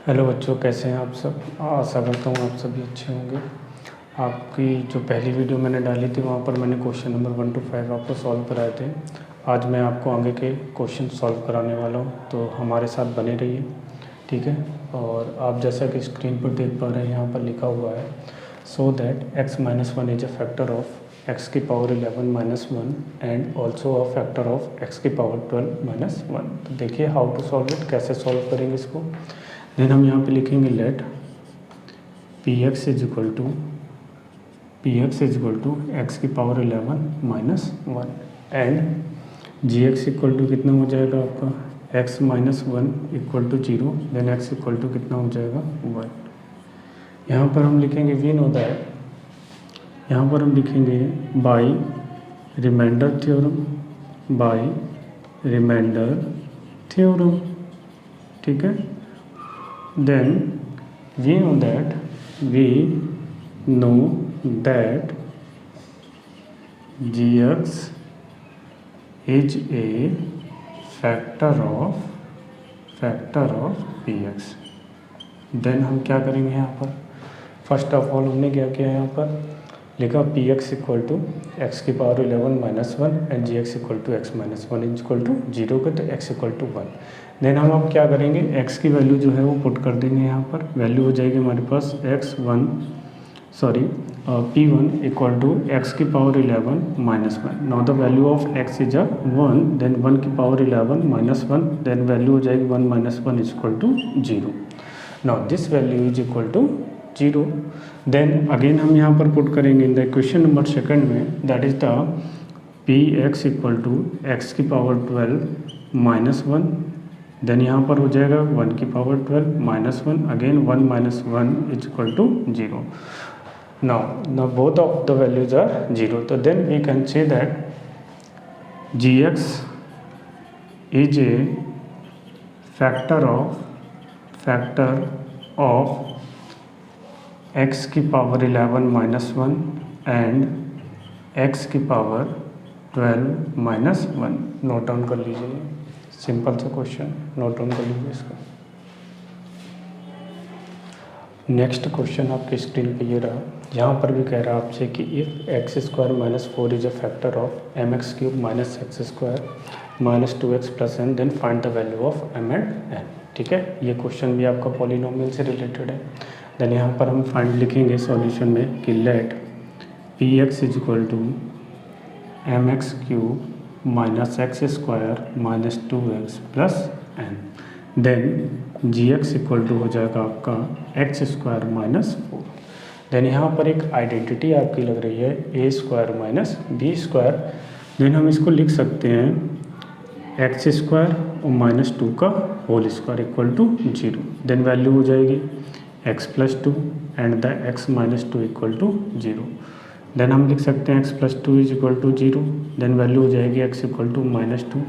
Hello बच्चों, कैसे हैं आप सब। आशा करता हूँ आप सभी अच्छे होंगे। आपकी जो पहली वीडियो मैंने डाली थी वहाँ पर मैंने क्वेश्चन नंबर 1 to 5 आपको सॉल्व कराए थे। आज मैं आपको आगे के क्वेश्चन सॉल्व कराने वाला हूँ, तो हमारे साथ बने रहिए, ठीक है। और आप जैसा कि स्क्रीन पर देख पा रहे हैं, यहाँ पर लिखा हुआ है सो that x-1 is a factor of x की power 11 - 1 and also a factor of x की पावर 12 - 1। तो देखिए हाउ टू सॉल्व इट, कैसे सॉल्व करेंगे इसको। देन हम यहाँ पे लिखेंगे let P x is equal to x की power 11 - 1 and G x equal to कितना हो जाएगा आपका x - 1 equal to 0। Then x equal to कितना हो जाएगा 1। यहाँ पर हम लिखेंगे वी नो दैट, यहाँ पर हम लिखेंगे बाई रिमाइंडर थ्योरम, ठीक है। then we know that gx is a factor of px। Then हम क्या करेंगे यहाँ पर, फर्स्ट ऑफ ऑल हमने क्या किया, यहाँ पर लिखा P x equal to x की power 11 - 1 and G x equal to X - 1 equal to 0 पे, तो एक्स इक्वल टू 1। देन हम अब क्या करेंगे, x की वैल्यू जो है वो पुट कर देंगे। यहाँ पर वैल्यू हो जाएगी हमारे पास p1 इक्वल टू एक्स की power 11 - 1। Now the value of x is 1, then 1 की पावर 11 - 1, देन वैल्यू हो जाएगी 1 - 1 is equal to 0। Now this value is equal to 0। Then again हम यहाँ पर पुट करेंगे in the equation number second में, that is the P x equal to x की power 12 - 1। Then यहाँ पर हो जाएगा 1 की power 12 - 1, again 1 - 1 is equal to 0। Now both of the values are 0, तो then we can say that g x is a factor of x की power 11 - 1 and x की power 12 - 1। Note down कर लीजिए, सिंपल सा क्वेश्चन, नोट डाउन कर लीजिए इसको। Next question आपकी स्क्रीन पे ये रहा, यहाँ पर भी कह रहा है आपसे कि if x² - 4 is a factor of mx³ - x² - 2x + n, then find the value of m and n, ठीक है। ये क्वेश्चन भी आपका पॉलिनोमियल से रिलेटेड है। देन यहाँ पर हम फाइंड लिखेंगे सॉल्यूशन में कि let P x is equal to mx³ - x² - 2x + n, then g x equal to हो जाएगा आपका x² - 4। देन यहाँ पर एक आइडेंटिटी आपकी लग रही है a² - b²। देन हम इसको लिख सकते हैं x² और -2 का whole square equal to 0। Then value हो जाएगी x + 2 and the x - 2 equal to 0। Then हम लिख सकते हैं x + 2 is equal to 0, then value हो जाएगी x equal to -2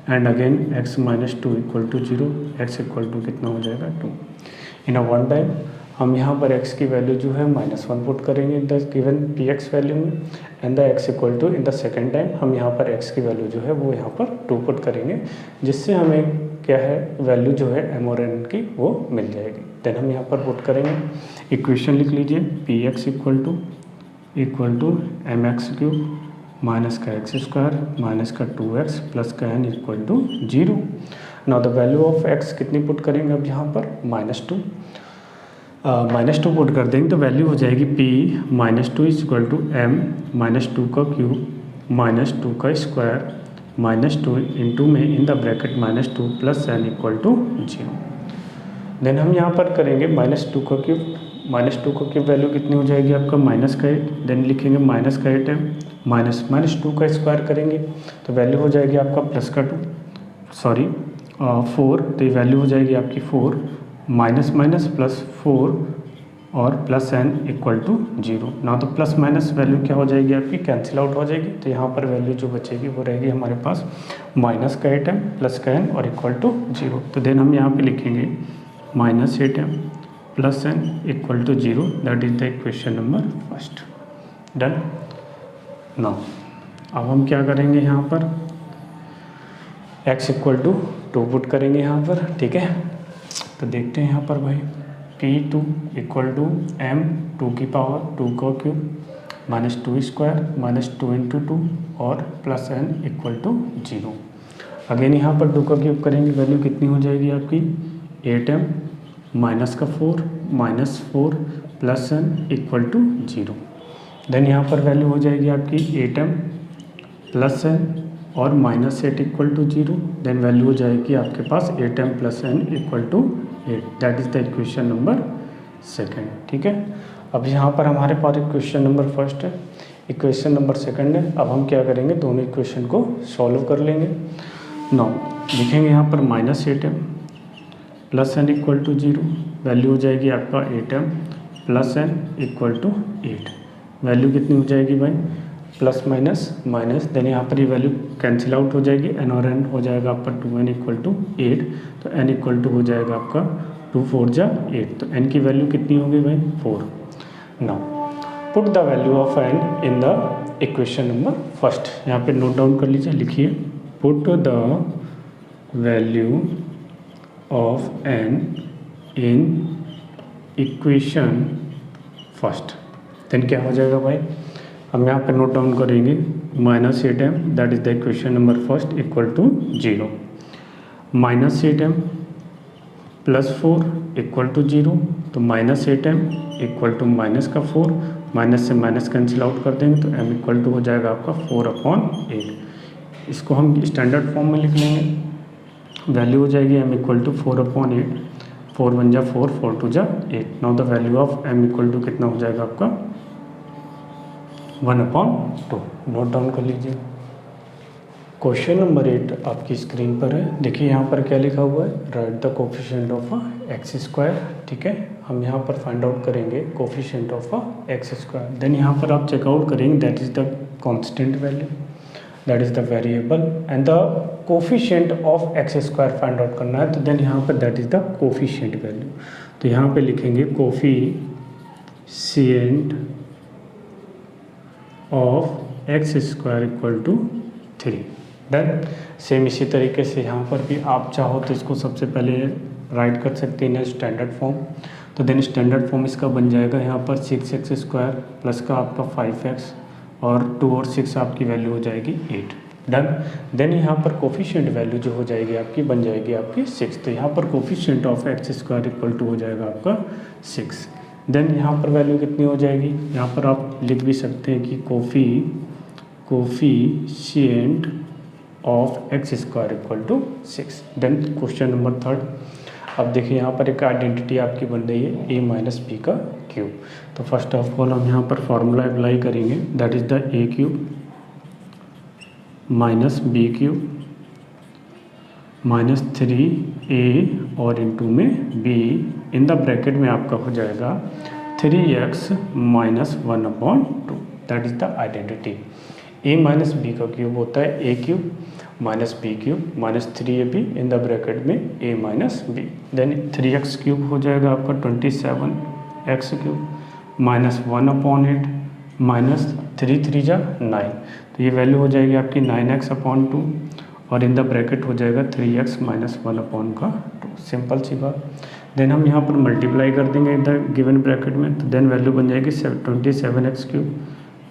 and again x - 2 equal to 0, x equal to कितना हो जाएगा 2। इन अ वन टाइम हम यहाँ पर x की वैल्यू जो है -1 पुट करेंगे in the given P X value में, and the x equal to in the second time हम यहाँ पर x की वैल्यू जो है वो यहाँ पर 2 पुट करेंगे, जिससे हमें क्या है वैल्यू जो है m और n की वो मिल जाएगी। देन हम यहाँ पर पुट करेंगे, इक्वेशन लिख लीजिए p x equal to mx³ minus का x² माइनस का 2x प्लस का n equal to 0। Now the value of x कितनी पुट करेंगे अब यहाँ पर -2 पुट कर देंगे, तो वैल्यू हो जाएगी p -2 is equal to m -2 का क्यूब -2 का स्क्वायर -2 इंटू में in the bracket -2 plus n equal to 0। Then हम यहाँ पर करेंगे -2 का क्यूब वैल्यू कितनी हो जाएगी आपका -8। देन लिखेंगे -8 है -2 का स्क्वायर करेंगे तो वैल्यू हो जाएगी आपका +4, तो ये वैल्यू हो जाएगी आपकी 4 -4 और प्लस n इक्वल टू 0। ना तो प्लस माइनस वैल्यू क्या हो जाएगी आपकी कैंसिल आउट हो जाएगी, तो यहाँ पर वैल्यू जो बचेगी वो रहेगी हमारे पास -8m प्लस का n और इक्वल टू 0। तो देन हम यहाँ पे लिखेंगे -8m plus n equal to 0, that is the equation number first. Done. Now अब हम क्या करेंगे, यहाँ पर x इक्वल टू 2 पुट करेंगे यहाँ पर, ठीक है। तो देखते हैं यहाँ पर भाई P2 इक्वल टू m 2 की पावर 2 का cube minus 2 square minus 2 into 2 और plus n equal to 0। Again यहाँ पर 2 का क्यूब करेंगे, वैल्यू कितनी हो जाएगी आपकी 8m माइनस का 4 minus 4 plus n equal to 0। Then यहाँ पर वैल्यू हो जाएगी आपकी 8m प्लस n और minus 8 equal to 0। Then value हो जाएगी आपके पास 8m plus n equal to 8। That is the equation number second. ठीक है, अब यहाँ पर हमारे पास इक्वेशन नंबर फर्स्ट है, इक्वेशन नंबर सेकंड है। अब हम क्या करेंगे, दोनों इक्वेशन को सॉल्व कर लेंगे। नाउ लिखेंगे यहाँ पर minus 8m plus n equal to 0, value हो जाएगी आपका 8m plus n equal to 8। Value कितनी हो जाएगी भाई, प्लस माइनस माइनस, देन यहाँ पर ये वैल्यू कैंसिल आउट हो जाएगी, n और n हो जाएगा आपका 2n इक्वल टू 8। तो n इक्वल टू हो जाएगा आपका 2 4 जा 8। तो n की वैल्यू कितनी होगी भाई 4। Now put the value of n in the equation number first. यहाँ पे नोट डाउन कर लीजिए, लिखिए put the value of n in equation first. Then क्या हो जाएगा भाई, हम यहाँ पे नोट डाउन करेंगे minus 8m that is the equation number first equal to 0, minus 8m plus 4 equal to 0। तो minus 8m equal to minus का 4, माइनस से माइनस कैंसिल आउट कर देंगे तो m इक्वल टू हो जाएगा आपका 4/8। इसको हम स्टैंडर्ड फॉर्म में लिख लेंगे, वैल्यू हो जाएगी m इक्वल टू 4/8, 4 1 जा 4 4 2 जा 8। Now the value of m equal to कितना हो जाएगा आपका 1/2। नोट डाउन कर लीजिए। क्वेश्चन नंबर 8 आपकी स्क्रीन पर है, देखिए यहाँ पर क्या लिखा हुआ है, right the coefficient of x square. ठीक है, हम यहाँ पर फाइंड आउट करेंगे coefficient of x square. Then यहाँ पर आप चेकआउट करेंगे that is the constant value, that is the variable and the coefficient of x square find out करना है। तो देन यहाँ पर that is the coefficient value. तो यहाँ पे लिखेंगे coefficient of x square equal to 3। Then same इसी तरीके से यहाँ पर भी आप चाहो तो इसको सबसे पहले राइट कर सकते हैं स्टैंडर्ड फॉर्म। तो देन स्टैंडर्ड फॉर्म इसका बन जाएगा यहाँ पर 6x स्क्वायर प्लस का आपका 5x और 2 और 6 आपकी वैल्यू हो जाएगी 8। डन। देन यहाँ पर कोफिशिएंट वैल्यू जो हो जाएगी आपकी बन जाएगी आपकी 6। तो यहाँ पर coefficient of x square equal to हो जाएगा आपका 6। देन यहाँ पर वैल्यू कितनी हो जाएगी, यहाँ पर आप लिख भी सकते हैं कि coefficient of x square equal to 6। Then question number 3। अब देखिए यहाँ पर एक आइडेंटिटी आपकी बन रही है a माइनस बी का क्यूब। तो फर्स्ट ऑफ ऑल हम यहाँ पर फॉर्मूला अप्लाई करेंगे, that is the a cube minus b cube minus 3a और इंटू में b इन द ब्रैकेट में आपका हो जाएगा 3x minus 1/2। That is the identity. a minus b का क्यूब होता है a cube minus b cube minus 3ab in the bracket में a minus b. Then 3x cube हो जाएगा आपका 27x क्यूब माइनस 1/8 माइनस 3 3 जा 9। तो ये वैल्यू हो जाएगी आपकी 9x/2 और इन द ब्रैकेट हो जाएगा 3x माइनस 1/2। सिंपल सी बात। देन हम यहाँ पर मल्टीप्लाई कर देंगे इन द गिवन ब्रैकेट में। तो देन वैल्यू बन जाएगी 27x क्यूब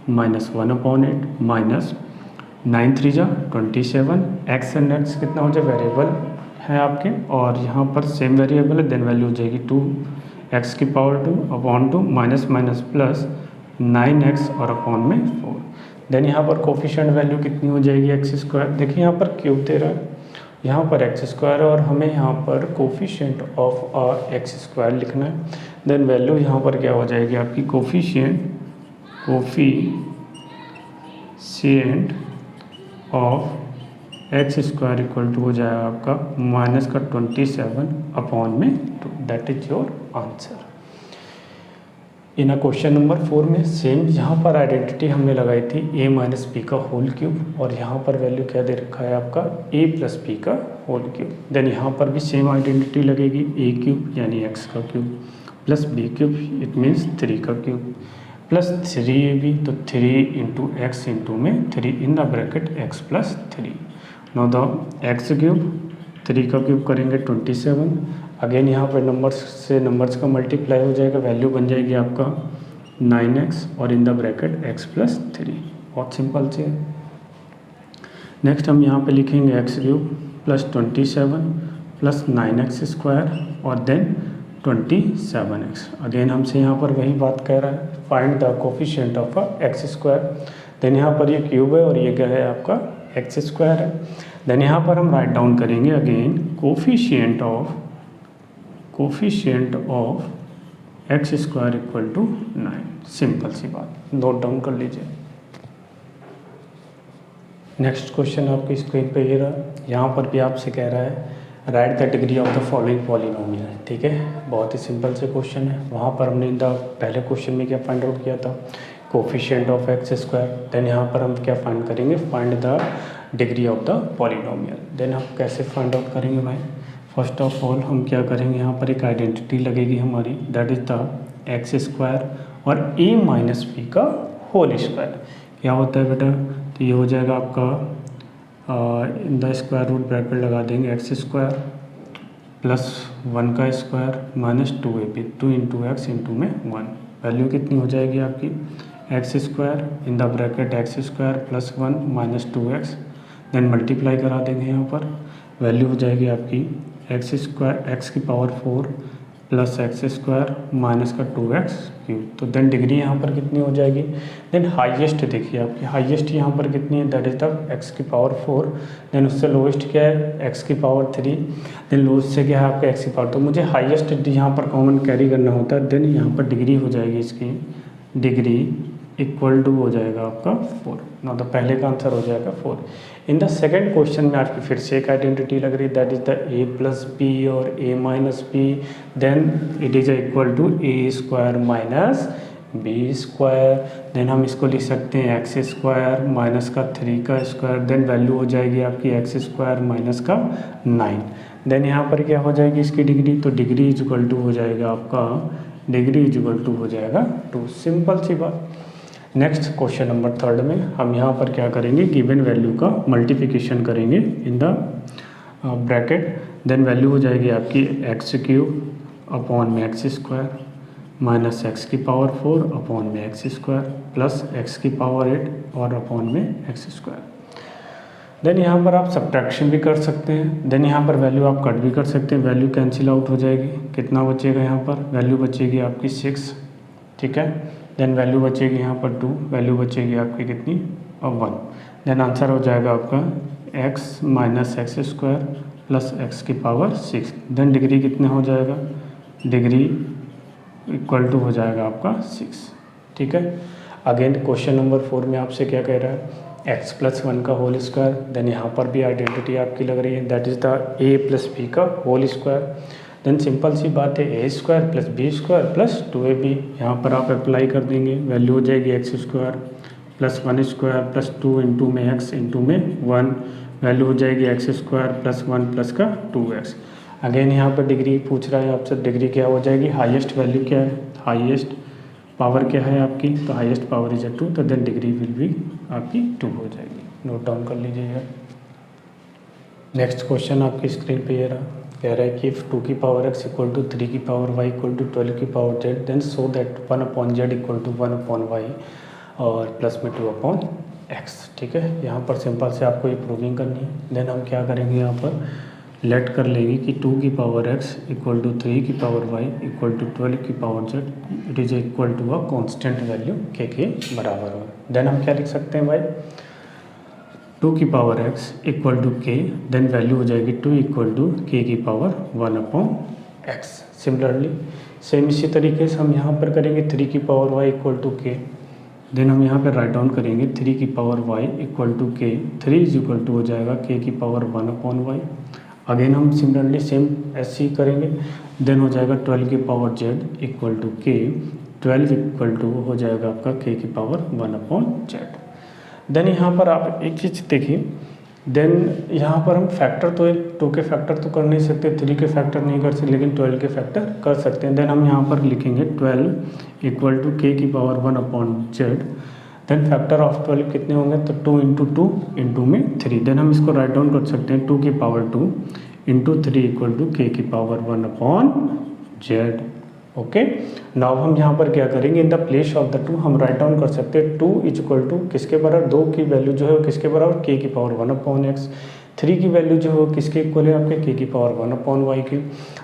माइनस 1/8 माइनस 9 3 जा 27। एक्स एंड एक्स कितना हो जाए वेरिएबल है आपके और यहाँ पर सेम वेरिएबल है। देन वैल्यू हो जाएगी 2x की power 2/2 minus minus plus 9x और अपॉन में 4। देन यहाँ पर कोफिशिएंट वैल्यू कितनी हो जाएगी एक्स स्क्वायर। देखिए यहाँ पर क्यूब दे रहा है, यहाँ पर एक्स स्क्वायर और हमें यहाँ पर कोफिशिएंट ऑफ एक्स स्क्वायर लिखना है। देन वैल्यू यहाँ पर क्या हो जाएगी आपकी coefficient of x square equal to हो जाएगा आपका माइनस का 27/2। That is your answer. In question number 4 में सेम यहाँ पर आइडेंटिटी हमने लगाई थी a माइनस बी का होल क्यूब और यहाँ पर वैल्यू क्या दे रखा है आपका a प्लस बी का होल क्यूब। देन यहाँ पर भी सेम आइडेंटिटी लगेगी a क्यूब यानी x का cube plus b cube it means 3 का क्यूब प्लस 3ab। तो 3 इंटू एक्स इंटू में 3 इन the bracket x plus 3। Know the x cube 3 का क्यूब करेंगे 27 अगेन यहाँ पर नंबर्स से नंबर्स का मल्टीप्लाई हो जाएगा, वैल्यू बन जाएगी आपका 9x और इन द ब्रैकेट x प्लस 3। बहुत सिंपल से है। नेक्स्ट हम यहाँ पे लिखेंगे x³ plus 27 plus 9x square और देन 27x। अगेन हमसे यहाँ पर वही बात कह रहा है, find the coefficient of x square. Then यहाँ पर ये क्यूब है और ये क्या है आपका एक्स स्क्वायर है। देन यहाँ पर हम राइट डाउन करेंगे again coefficient of x square equal to 9। Simple सी बात, नोट डाउन कर लीजिए। नेक्स्ट क्वेश्चन आपकी स्क्रीन पे ये रहा। यहाँ पर भी आपसे कह रहा है right the degree of the following polynomial. ठीक है, बहुत ही सिंपल से क्वेश्चन है। वहाँ पर हमने पहले क्वेश्चन में क्या फाइंड आउट किया था, coefficient of x square. Then यहाँ पर हम क्या फाइंड करेंगे, find the degree of the polynomial. Then हम कैसे फाइंड आउट करेंगे भाई, फर्स्ट ऑफ ऑल हम क्या करेंगे, यहाँ पर एक आइडेंटिटी लगेगी हमारी, that is the x square और a माइनस बी का होल स्क्वायर। क्या होता है बेटा, तो ये हो जाएगा आपका in the square root bracket लगा देंगे एक्स स्क्वायर प्लस 1 का square minus 2ab, 2 into x into में 1। वैल्यू कितनी हो जाएगी आपकी, x square in the bracket x square plus 1 minus 2x। Then multiply करा देंगे, यहाँ पर वैल्यू हो जाएगी आपकी एक्स स्क्वायर एक्स की power 4 plus x square minus का 2x क्यूब। तो देन डिग्री यहाँ पर कितनी हो जाएगी। देन हाईएस्ट देखिए आपकी, हाईएस्ट यहाँ पर कितनी है, दैट इज द एक्स की पावर 4। देन उससे लोएस्ट क्या है, एक्स की पावर 3। देन लोएस्ट से क्या है आपका एक्स की पावर। तो मुझे हाईएस्ट यहाँ पर कॉमन कैरी करना होता है। देन यहाँ पर डिग्री हो जाएगी इसकी, डिग्री इक्वल टू हो जाएगा आपका 4। ना तो पहले का आंसर हो जाएगा 4। इन द सेकेंड क्वेश्चन में आपकी फिर से एक आइडेंटिटी लग रही है, that is the a plus b और a minus b. Then it is equal to a square minus b square. Then हम इसको लिख सकते हैं एक्स स्क्वायर माइनस का 3 का स्क्वायर। देन वैल्यू हो जाएगी आपकी एक्स स्क्वायर माइनस का 9। देन यहाँ पर क्या हो जाएगी इसकी डिग्री, तो डिग्री इज इक्वल टू हो जाएगा आपका, डिग्री इज इक्वल टू हो जाएगा 2। सिंपल सी बात। नेक्स्ट क्वेश्चन नंबर 3 में हम यहाँ पर क्या करेंगे, गिवन वैल्यू का मल्टीप्लिकेशन करेंगे in the bracket. Then value हो जाएगी आपकी x³ अपॉन में एक्स स्क्वायर माइनस एक्स की पावर 4 अपॉन में एक्स स्क्वायर प्लस एक्स की पावर 8 और अपॉन में एक्स स्क्वायर। देन यहाँ पर आप सब्ट्रैक्शन भी कर सकते हैं। देन यहाँ पर वैल्यू आप कट भी कर सकते हैं, वैल्यू कैंसिल आउट हो जाएगी। कितना बचेगा यहाँ पर, वैल्यू बचेगी आपकी 6। ठीक है, देन वैल्यू बचेगी यहाँ पर 2, वैल्यू बचेगी आपकी कितनी, और 1। देन आंसर हो जाएगा आपका x minus x square plus x की पावर 6। देन डिग्री कितने हो जाएगा, डिग्री इक्वल टू हो जाएगा आपका 6। ठीक है, अगेन क्वेश्चन नंबर 4 में आपसे क्या कह रहा है, x प्लस 1 का होल स्क्वायर। देन यहाँ पर भी आइडेंटिटी आपकी लग रही है, that is the a plus b का होल स्क्वायर। देन सिंपल सी बात है, A square plus B square plus 2ab। यहाँ पर आप अप्लाई कर देंगे, वैल्यू हो जाएगी x square plus 1 square plus 2 into में एक्स इंटू में 1। वैल्यू हो जाएगी एक्स स्क्वायर प्लस 1 प्लस का 2x। अगेन यहाँ पर डिग्री पूछ रहा है आपसे, डिग्री क्या हो जाएगी, हाईएस्ट वैल्यू क्या है, हाईएस्ट पावर क्या है आपकी, तो हाईएस्ट पावर इज 2। तो देन डिग्री विल भी आपकी 2 हो जाएगी। नोट डाउन कर लीजिएगा। नेक्स्ट क्वेश्चन आपकी स्क्रीन पे ये रहा, कह रहा है कि इफ 2 की पावर x इक्वल टू 3 की पावर y इक्वल टू 12 की power z, then so that 1 upon z equal to 1 upon y और प्लस में 2 अपॉन x। ठीक है, यहाँ पर सिंपल से आपको ये प्रूविंग करनी है। देन हम क्या करेंगे, यहाँ पर लेट कर लेंगे कि 2 की पावर x इक्वल टू 3 की पावर y इक्वल टू 12 की power z, it is equal to a constant value k के बराबर हो। देन हम क्या लिख सकते हैं भाई, 2 की power x equal to k, then value हो जाएगी 2 इक्वल टू k की power 1 upon x। Similarly same इसी तरीके से हम यहाँ पर करेंगे 3 की power y equal to k। Then हम यहाँ पर राइट डाउन करेंगे 3 की power y equal to k, 3 is equal to हो जाएगा k की पावर 1 अपॉन y। अगेन हम सिमिलरली सेम ऐसे ही करेंगे। देन हो जाएगा 12 की power z equal to k, 12 equal to हो जाएगा आपका k की पावर 1 अपॉन z। देन यहाँ पर आप एक चीज़ देखिए, देन यहाँ पर हम फैक्टर तो 2 के फैक्टर तो कर नहीं सकते, 3 के फैक्टर नहीं कर सकते, लेकिन 12 के फैक्टर कर सकते हैं। देन हम यहाँ पर लिखेंगे 12 इक्वल टू k की power 1 upon z। Then factor of 12 कितने होंगे, तो 2 इंटू 2 इंटू में 3। देन हम इसको राइट डाउन कर सकते हैं 2 की power 2 into 3 equal to k की power 1 upon Z. Okay, now हम यहाँ पर क्या करेंगे, in the place of the 2 हम राइट डाउन कर सकते हैं 2 इज इक्वल टू किसके बराबर, 2 की वैल्यू जो है वो किसके बराबर, के की पावर 1 अपॉन एक्स। 3 की वैल्यू जो है किसके इक्वल है आपके, के की पावर 1 अपॉन वाई की।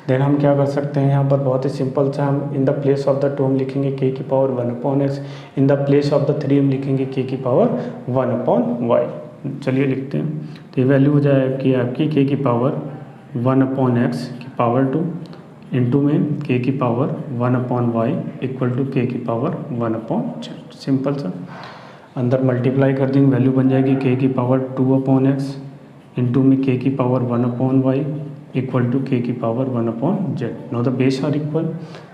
देन हम क्या कर सकते हैं यहाँ पर, बहुत ही सिंपल सा, हम in the place of the 2 हम लिखेंगे के की power 1 upon x, in the place of the 3 हम लिखेंगे के की पावर 1 अपॉन वाई। चलिए लिखते हैं, तो ये वैल्यू हो जाएगी आपकी के की पावर 1 अपॉन एक्स की पावर 2 इंटू में के की power 1 upon y equal to k की पावर 1 अपॉन जेड। सिंपल सा, अंदर मल्टीप्लाई कर देंगे, वैल्यू बन जाएगी के की पावर 2 अपॉन एक्स इंटू में के की power 1 upon y equal to k की power 1 upon z. No the base are equal,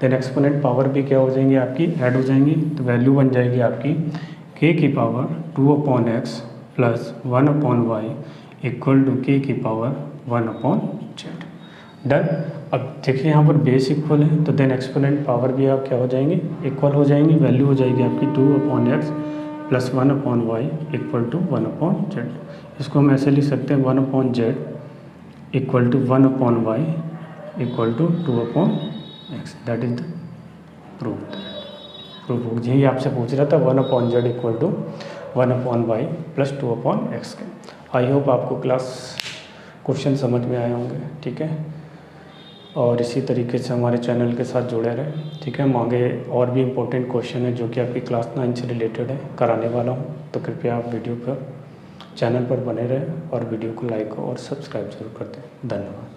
then exponent power भी क्या हो जाएंगी आपकी, ऐड हो जाएंगी, तो वैल्यू बन जाएगी आपकी के की power 2 upon x plus 1 upon y equal to k की पावर 1 अपॉन जेड। डन। अब देखिए यहाँ पर बेस इक्वल है, तो देन एक्सपोनेंट पावर भी आप क्या हो जाएंगे, इक्वल हो जाएंगी, वैल्यू हो जाएगी आपकी 2 upon x plus 1 upon y equal to 1 upon z. इसको हम ऐसे लिख सकते हैं 1 upon z equal to 1 upon y equal to 2 upon x. That is the proof. यही आपसे पूछ रहा था, 1 upon z equal to 1 upon y plus 2 upon x के। आई होप आपको क्लास क्वेश्चन समझ में आए होंगे, ठीक है। और इसी तरीके से हमारे चैनल के साथ जुड़े रहें, ठीक है। हम आगे और भी इम्पोर्टेंट क्वेश्चन है जो कि आपकी क्लास 9 से रिलेटेड है कराने वाला हूँ, तो कृपया आप वीडियो पर चैनल पर बने रहें और वीडियो को लाइक और सब्सक्राइब जरूर कर दें। धन्यवाद।